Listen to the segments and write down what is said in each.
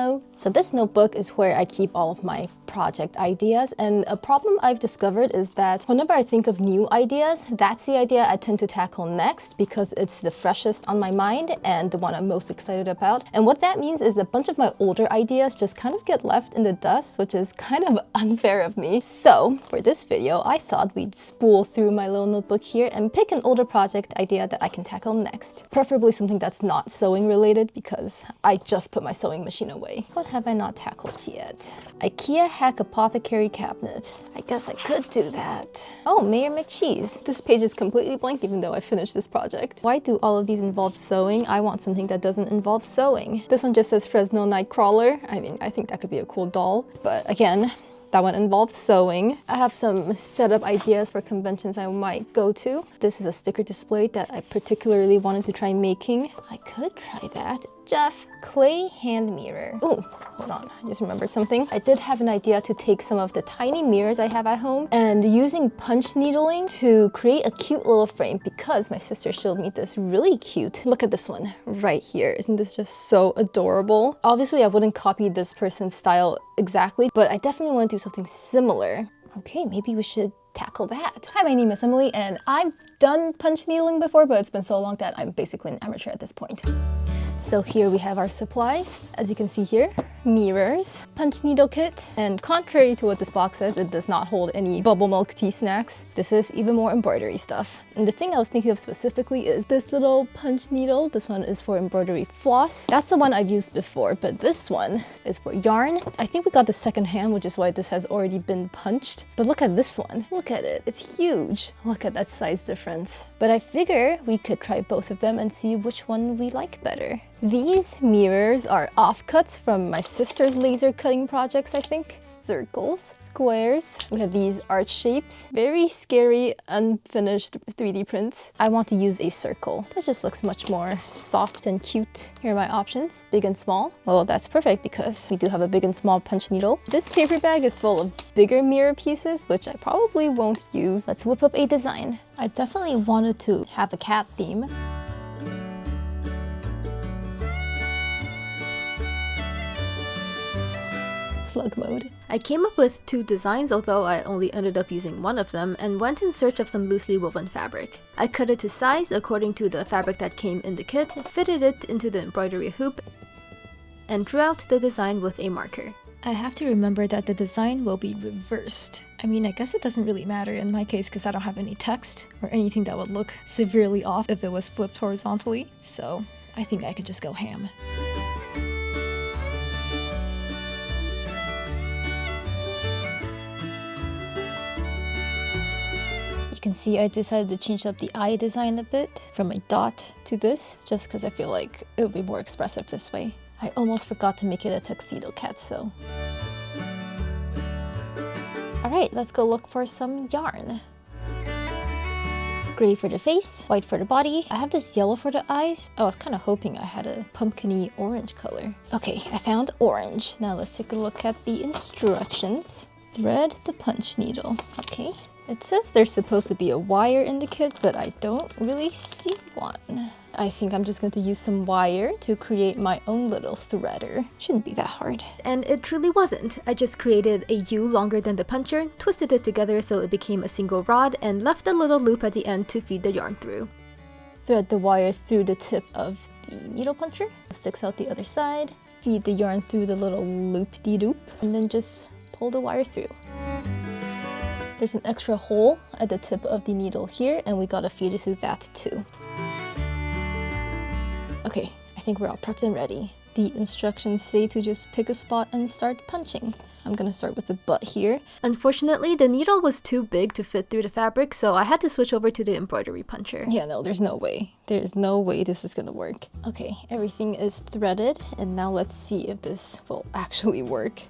Hello! So this notebook is where I keep all of my project ideas, and a problem I've discovered is that whenever I think of new ideas, that's the idea I tend to tackle next because it's the freshest on my mind and the one I'm most excited about. And what that means is a bunch of my older ideas just kind of get left in the dust, which is kind of unfair of me. So for this video, I thought we'd spool through my little notebook here and pick an older project idea that I can tackle next. Preferably something that's not sewing related because I just put my sewing machine away. What have I not tackled yet? IKEA hack apothecary cabinet. I guess I could do that. Oh, Mayor McCheese. This page is completely blank even though I finished this project. Why do all of these involve sewing? I want something that doesn't involve sewing. This one just says Fresno Nightcrawler. I mean, I think that could be a cool doll, but again, that one involves sewing. I have some setup ideas for conventions I might go to. This is a sticker display that I particularly wanted to try making. I could try that. Jeff, clay hand mirror. Ooh, hold on, I just remembered something. I did have an idea to take some of the tiny mirrors I have at home and using punch needling to create a cute little frame because my sister showed me this really cute. Look at this one right here. Isn't this just so adorable? Obviously, I wouldn't copy this person's style exactly, but I definitely want to do something similar. Okay, maybe we should tackle that. Hi, my name is Emily and I've done punch needling before, but it's been so long that I'm basically an amateur at this point. So here we have our supplies. As you can see here, mirrors, punch needle kit, and contrary to what this box says, it does not hold any bubble milk tea snacks. This is even more embroidery stuff. And the thing I was thinking of specifically is this little punch needle. This one is for embroidery floss. That's the one I've used before, but this one is for yarn. I think we got the second hand, which is why this has already been punched. But look at this one. Look at it. It's huge. Look at that size difference. But I figure we could try both of them and see which one we like better. These mirrors are offcuts from my sister's laser cutting projects, I think. Circles, squares. We have these arch shapes. Very scary, unfinished 3D prints. I want to use a circle. That just looks much more soft and cute. Here are my options, big and small. Well, that's perfect because we do have a big and small punch needle. This paper bag is full of bigger mirror pieces, which I probably won't use. Let's whip up a design. I definitely wanted to have a cat theme. Slug mode. I came up with two designs, although I only ended up using one of them, and went in search of some loosely woven fabric. I cut it to size according to the fabric that came in the kit, fitted it into the embroidery hoop, and drew out the design with a marker. I have to remember that the design will be reversed. I mean, I guess it doesn't really matter in my case because I don't have any text or anything that would look severely off if it was flipped horizontally, so I think I could just go ham. You can see I decided to change up the eye design a bit from a dot to this just because I feel like it would be more expressive this way. I almost forgot to make it a tuxedo cat, so. Alright, let's go look for some yarn. Gray for the face, white for the body. I have this yellow for the eyes. I was kind of hoping I had a pumpkin-y orange color. Okay, I found orange. Now let's take a look at the instructions. Thread the punch needle. Okay. It says there's supposed to be a wire in the kit, but I don't really see one. I think I'm just going to use some wire to create my own little threader. Shouldn't be that hard. And it truly wasn't. I just created a U longer than the puncher, twisted it together so it became a single rod, and left a little loop at the end to feed the yarn through. Thread the wire through the tip of the needle puncher. Sticks out the other side. Feed the yarn through the little loop-de-loop, and then just pull the wire through. There's an extra hole at the tip of the needle here, and we gotta feed it through that too. Okay, I think we're all prepped and ready. The instructions say to just pick a spot and start punching. I'm gonna start with the butt here. Unfortunately, the needle was too big to fit through the fabric, so I had to switch over to the embroidery puncher. Yeah, no, there's no way. There's no way this is gonna work. Okay, everything is threaded, and now let's see if this will actually work.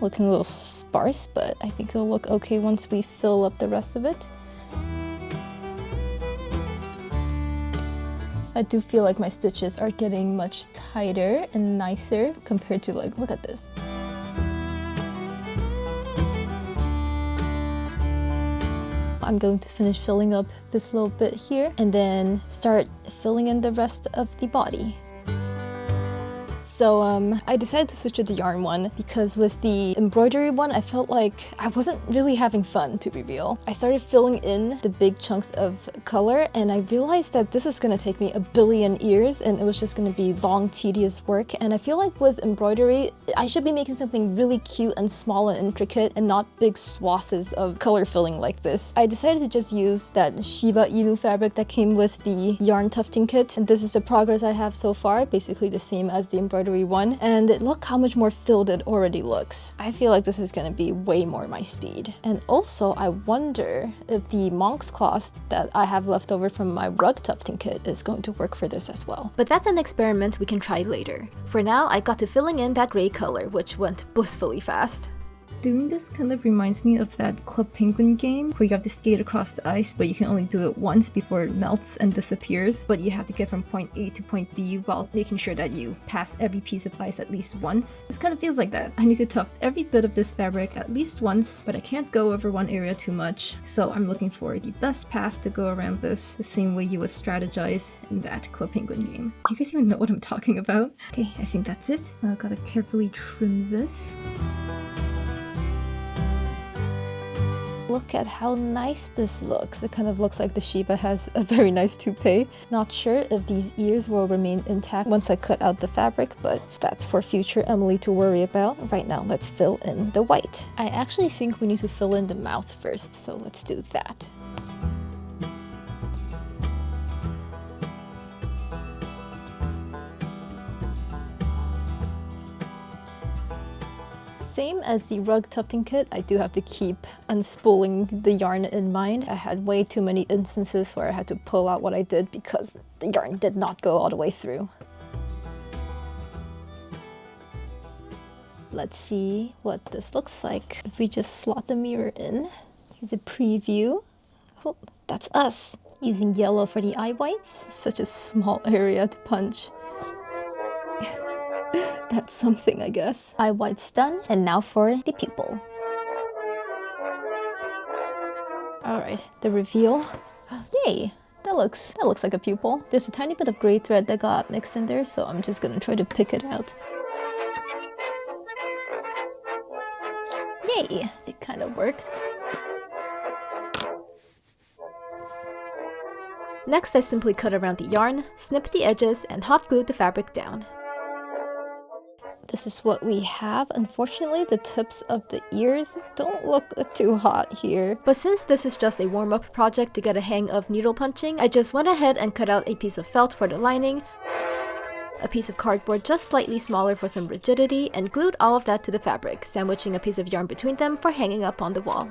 Looking a little sparse, but I think it'll look okay once we fill up the rest of it. I do feel like my stitches are getting much tighter and nicer compared to like, look at this. I'm going to finish filling up this little bit here and then start filling in the rest of the body. So I decided to switch to the yarn one because with the embroidery one, I felt like I wasn't really having fun, to be real. I started filling in the big chunks of color and I realized that this is going to take me a billion years and it was just going to be long, tedious work. And I feel like with embroidery, I should be making something really cute and small and intricate and not big swaths of color filling like this. I decided to just use that Shiba Inu fabric that came with the yarn tufting kit. And this is the progress I have so far, basically the same as the embroidery one, and look how much more filled it already looks. I feel like this is gonna be way more my speed. And also I wonder if the monk's cloth that I have left over from my rug tufting kit is going to work for this as well. But that's an experiment we can try later. For now, I got to filling in that gray color, which went blissfully fast. Doing this kind of reminds me of that Club Penguin game where you have to skate across the ice, but you can only do it once before it melts and disappears. But you have to get from point A to point B while making sure that you pass every piece of ice at least once. This kind of feels like that. I need to tuft every bit of this fabric at least once, but I can't go over one area too much. So I'm looking for the best path to go around this, the same way you would strategize in that Club Penguin game. Do you guys even know what I'm talking about? Okay, I think that's it. Now I've got to carefully trim this. Look at how nice this looks. It kind of looks like the Shiba has a very nice toupee. Not sure if these ears will remain intact once I cut out the fabric, but that's for future Emily to worry about. Right now, let's fill in the white. I actually think we need to fill in the mouth first, so let's do that. Same as the rug tufting kit, I do have to keep unspooling the yarn in mind. I had way too many instances where I had to pull out what I did because the yarn did not go all the way through. Let's see what this looks like if we just slot the mirror in. Here's a preview. Oh, that's us. Using yellow for the eye whites. Such a small area to punch. That's something, I guess. Eye white's done, and now for the pupil. Alright, the reveal. Yay! That looks like a pupil. There's a tiny bit of gray thread that got mixed in there, so I'm just gonna try to pick it out. Yay! It kind of worked. Next, I simply cut around the yarn, snip the edges, and hot glued the fabric down. This is what we have. Unfortunately, the tips of the ears don't look too hot here. But since this is just a warm-up project to get a hang of needle punching, I just went ahead and cut out a piece of felt for the lining, a piece of cardboard just slightly smaller for some rigidity, and glued all of that to the fabric, sandwiching a piece of yarn between them for hanging up on the wall.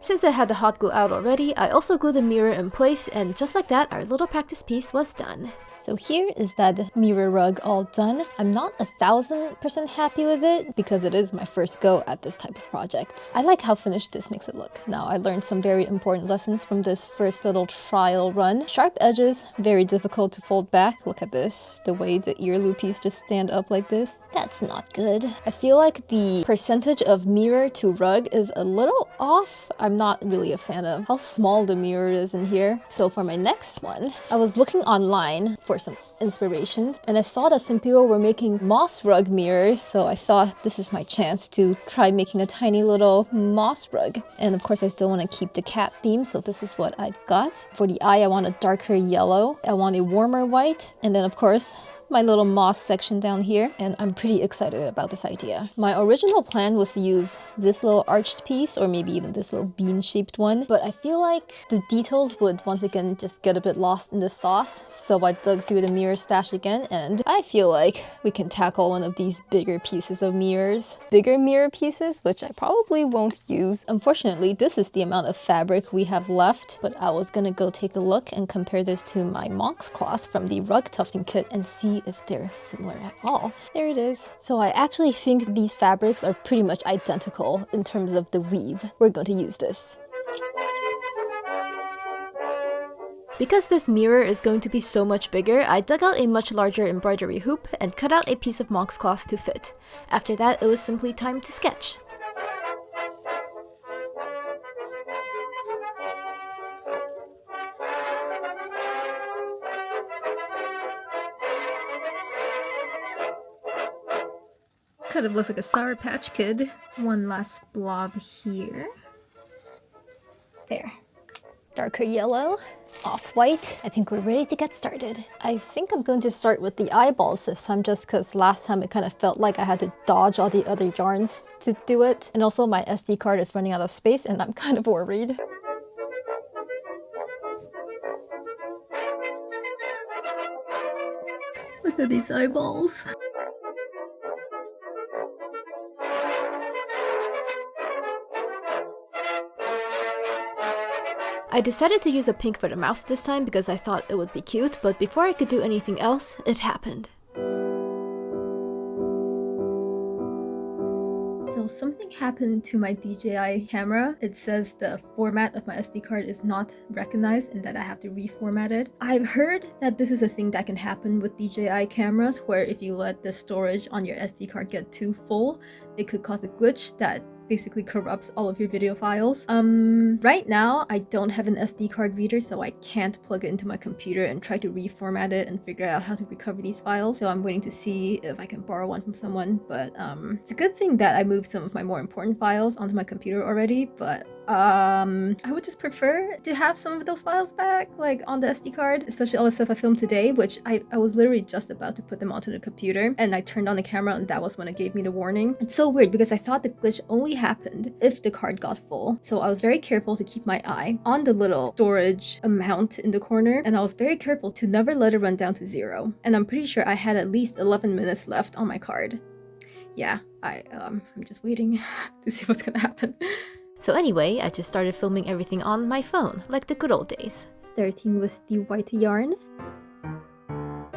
Since I had the hot glue out already, I also glued the mirror in place, and just like that, our little practice piece was done. So here is that mirror rug all done. I'm not 1000% happy with it because it is my first go at this type of project. I like how finished this makes it look. Now, I learned some very important lessons from this first little trial run. Sharp edges, very difficult to fold back. Look at this, the way the ear loopies just stand up like this. That's not good. I feel like the percentage of mirror to rug is a little off. I'm not really a fan of how small the mirror is in here. So for my next one, I was looking online for some inspirations and I saw that some people were making moss rug mirrors, so I thought this is my chance to try making a tiny little moss rug. And of course I still want to keep the cat theme, so this is what I got. For the eye I want a darker yellow, I want a warmer white, and then of course my little moss section down here, and I'm pretty excited about this idea. My original plan was to use this little arched piece or maybe even this little bean-shaped one, but I feel like the details would once again just get a bit lost in the sauce, so I dug through the mirror stash again, and I feel like we can tackle one of these bigger pieces of mirrors. Bigger mirror pieces, which I probably won't use. Unfortunately, this is the amount of fabric we have left, but I was gonna go take a look and compare this to my monk's cloth from the rug tufting kit and see if they're similar at all. There it is. So I actually think these fabrics are pretty much identical in terms of the weave. We're going to use this. Because this mirror is going to be so much bigger, I dug out a much larger embroidery hoop and cut out a piece of monk's cloth to fit. After that, it was simply time to sketch. Kind of looks like a Sour Patch Kid. One last blob here. There. Darker yellow, off-white. I think we're ready to get started. I think I'm going to start with the eyeballs this time just because last time it kind of felt like I had to dodge all the other yarns to do it. And also my SD card is running out of space and I'm kind of worried. Look at these eyeballs. I decided to use a pink for the mouth this time because I thought it would be cute, but before I could do anything else, it happened. So something happened to my DJI camera. It says the format of my SD card is not recognized and that I have to reformat it. I've heard that this is a thing that can happen with DJI cameras where if you let the storage on your SD card get too full, it could cause a glitch that basically corrupts all of your video files. Right now, I don't have an SD card reader, so I can't plug it into my computer and try to reformat it and figure out how to recover these files. So I'm waiting to see if I can borrow one from someone, but it's a good thing that I moved some of my more important files onto my computer already, but I would just prefer to have some of those files back, like on the SD card, especially all the stuff I filmed today, which I was literally just about to put them onto the computer, and I turned on the camera and that was when it gave me the warning. It's so weird because I thought the glitch only happened if the card got full. So I was very careful to keep my eye on the little storage amount in the corner, and I was very careful to never let it run down to 0. And I'm pretty sure I had at least 11 minutes left on my card. Yeah, I'm just waiting to see what's gonna happen. So anyway, I just started filming everything on my phone, like the good old days. Starting with the white yarn.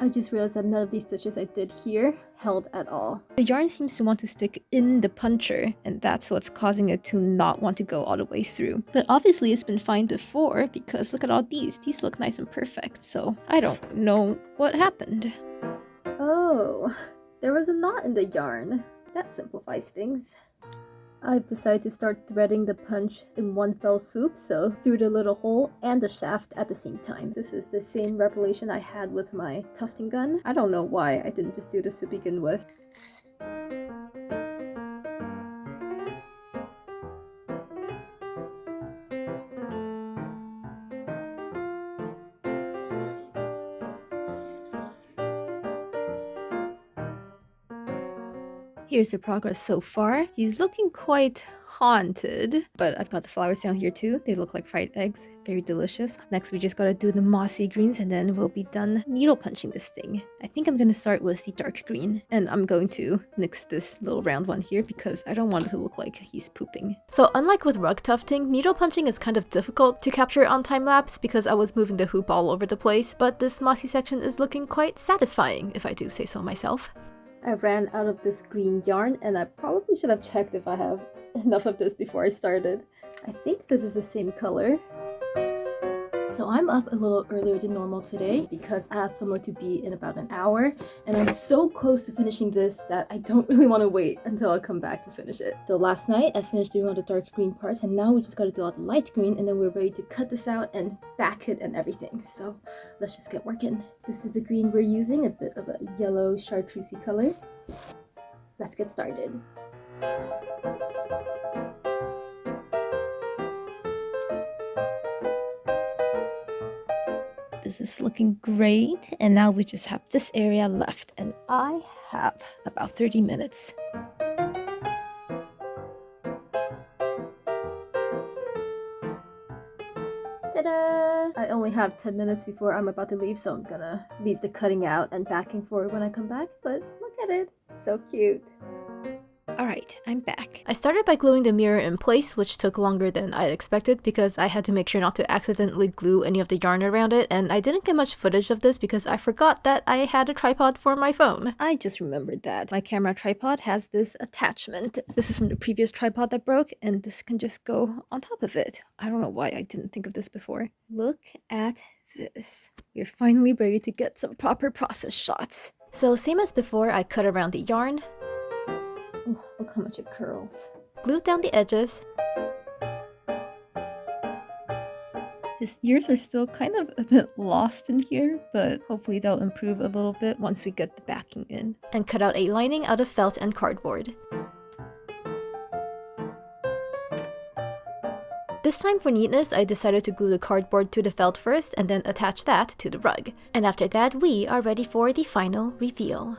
I just realized that none of these stitches I did here held at all. The yarn seems to want to stick in the puncher, and that's what's causing it to not want to go all the way through. But obviously it's been fine before, because look at all these. These look nice and perfect, so I don't know what happened. Oh, there was a knot in the yarn. That simplifies things. I've decided to start threading the punch in one fell swoop, so through the little hole and the shaft at the same time. This is the same revelation I had with my tufting gun. I don't know why I didn't just do this to begin with. Here's the progress so far. He's looking quite haunted, but I've got the flowers down here too. They look like fried eggs. Very delicious. Next, we just gotta do the mossy greens and then we'll be done needle punching this thing. I think I'm gonna start with the dark green, and I'm going to nix this little round one here because I don't want it to look like he's pooping. So unlike with rug tufting, needle punching is kind of difficult to capture on time-lapse because I was moving the hoop all over the place, but this mossy section is looking quite satisfying, if I do say so myself. I ran out of this green yarn, and I probably should have checked if I have enough of this before I started. I think this is the same color. So I'm up a little earlier than normal today because I have somewhere to be in about an hour, and I'm so close to finishing this that I don't really want to wait until I come back to finish it. So last night I finished doing all the dark green parts, and now we just gotta do all the light green, and then we're ready to cut this out and back it and everything. So let's just get working. This is the green we're using, a bit of a yellow chartreusey color. Let's get started. This is looking great, and now we just have this area left, and I have about 30 minutes. Ta-da! I only have 10 minutes before I'm about to leave, so I'm gonna leave the cutting out and backing for when I come back, but look at it, so cute. Alright, I'm back. I started by gluing the mirror in place, which took longer than I expected because I had to make sure not to accidentally glue any of the yarn around it, and I didn't get much footage of this because I forgot that I had a tripod for my phone. I just remembered that my camera tripod has this attachment. This is from the previous tripod that broke, and this can just go on top of it. I don't know why I didn't think of this before. Look at this. We're finally ready to get some proper process shots. So same as before, I cut around the yarn. Oh, look how much it curls. Glued down the edges. His ears are still kind of a bit lost in here, but hopefully they'll improve a little bit once we get the backing in. And cut out a lining out of felt and cardboard. This time for neatness, I decided to glue the cardboard to the felt first and then attach that to the rug. And after that, we are ready for the final reveal.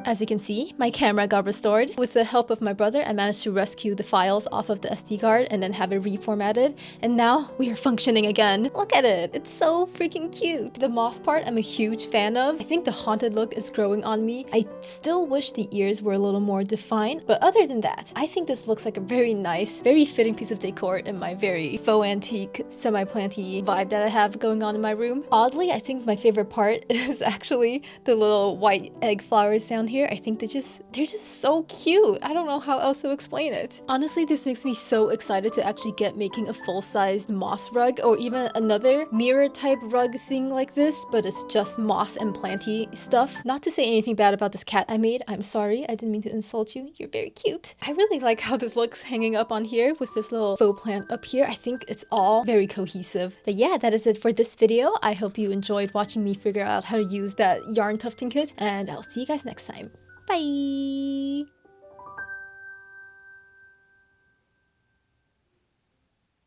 As you can see, my camera got restored. With the help of my brother, I managed to rescue the files off of the SD card and then have it reformatted. And now we are functioning again. Look at it. It's so freaking cute. The moss part I'm a huge fan of. I think the haunted look is growing on me. I still wish the ears were a little more defined. But other than that, I think this looks like a very nice, very fitting piece of decor in my very faux antique, semi-planty vibe that I have going on in my room. Oddly, I think my favorite part is actually the little white egg flowers down here. I think they're just so cute. I don't know how else to explain it. Honestly, this makes me so excited to actually get making a full-sized moss rug or even another mirror type rug thing like this, but it's just moss and planty stuff. Not to say anything bad about this cat I made. I'm sorry, I didn't mean to insult you. You're very cute. I really like how this looks hanging up on here with this little faux plant up here. I think it's all very cohesive. But yeah, that is it for this video. I hope you enjoyed watching me figure out how to use that yarn tufting kit, and I'll see you guys next time. Bye!